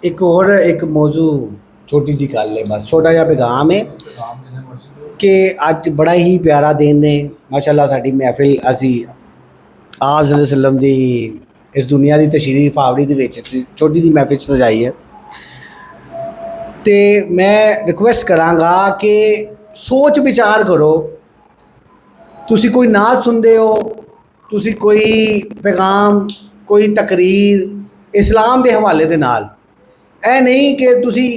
एक और एक मौजू छोटी जी गल है, बस छोटा जिहा पैगाम है कि अज बड़ा ही प्यारा दिन है। माशाअल्लाह साडी महफिल असी आप वसल्लम दी इस दुनिया की तशरीफ आवड़ी दे विच छोटी जी महफिल सजाई है। तो मैं रिक्वेस्ट करांगा कि सोच विचार करो। तुसी कोई नात सुनते हो, तुसी कोई पैगाम, कोई तकरीर इस्लाम के हवाले दे नाल, ऐ नहीं कि तुसी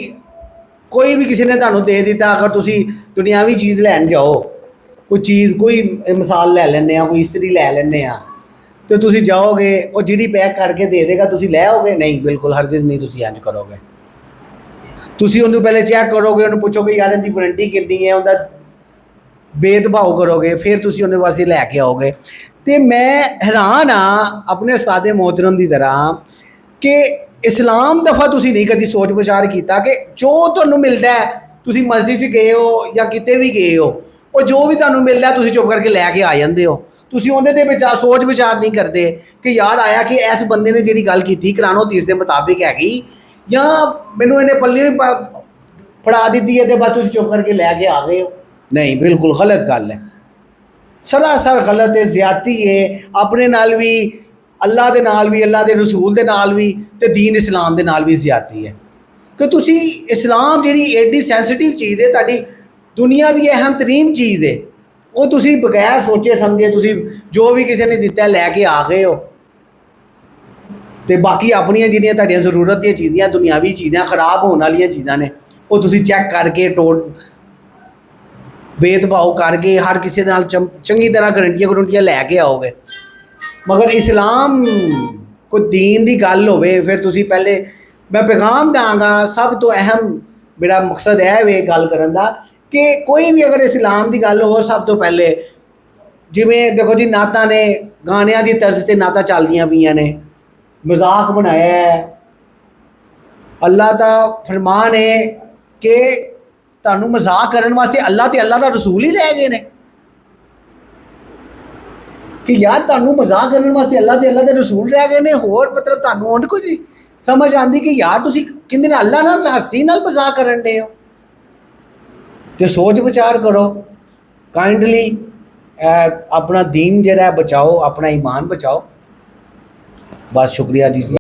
कोई भी किसी ने तुहानू दे दिता, अगर तुसी दुनियावी चीज़ लैन जाओ, कोई चीज़ कोई मिसाल लै लैने, कोई इस्त्री लै लैने, तो तुसी जाओगे और जिहड़ी पैक करके दे देगा तुसी लै आओगे? नहीं, बिल्कुल हरगिज़ नहीं तुसी इंज करोगे। तुसी उन्हें पहले चेक करोगे, उन्हें पूछोगे यार इनकी वारंटी कितनी है, उनका भेदभाव करोगे, फिर तुसी उन्हें वास्ते लैके आओगे। तो मैं हैरान हाँ अपने उस्ताद मोहतरम की तरह कि इस्लाम दफ़ा तुसी नहीं कभी सोच विचार किया कि जो तुहानू मिलता है, तुसी मस्जिद च गए हो या किते भी गए हो, और जो भी तुहानू मिलता है तुसी चुप करके लैके आ जाते हो। तुसी उहदे ते विचार सोच विचार नहीं करते कि यार आया कि इस बंदे ने जिहड़ी गल की कुरान हदीस के मुताबिक हैगी, या मैनू इन्हें पल्ले फड़ा दी है तो बस तुसी चुप करके लैके आ गए हो। नहीं, बिल्कुल गलत गल है, सरासर गलत है, ज्यादती है अपने नाल भी, अल्लाह दे नाल भी, अल्लाह दे रसूल दे नाल भी, ते दीन इस्लाम दे नाल भी ज्यादती है। कि तुसी इस्लाम जिहड़ी एडी सेंसिटिव चीज़ है, तुहाडी दुनिया की अहम तरीन चीज़ है, वो तुसी बगैर सोचे समझे तुसी जो भी किसी ने दिता लैके आ गए हो। तो बाकी अपनियां जिहड़ियां तुहाडियां जरूरत दी चीज़ां, दुनियावी चीज़ां, खराब होने वाली चीज़ां ने, वो तुसी चेक करके भेदभाव करके हर किसी नाल चंगी तरह गरंटियां लैके आओगे। मगर इस्लाम कोई दीन की गल हो, फिर तुसी पहले मैं पैगाम दाँगा। सब तो अहम मेरा मकसद है वे गल करन दा कि कोई भी अगर इस्लाम की गल हो, सब तो पहले जिमें देखो जी नातां ने, गाणियां की तर्ज ते नातां चलदियां पईयां ने, मजाक बनाया है। अल्लाह का फरमान है कि तुहानू मजाक करने वास्ते अल्लाह ते अल्लाह का रसूल ही रह गए ने, कि यार तुहानू मजाक करने वास्ते अल्लाह ते अल्लाह के रसूल रह गए ने। होर मतलब तुहानू हुण कोई समझ आती कि यार तुसी किंदे नाल, अल्लाह नाल, हस्ती नाल मजाक करन दे हो? तो सोच विचार करो काइंडली। अपना दीन जिहड़ा बचाओ, अपना ईमान बचाओ। बस शुक्रिया जी।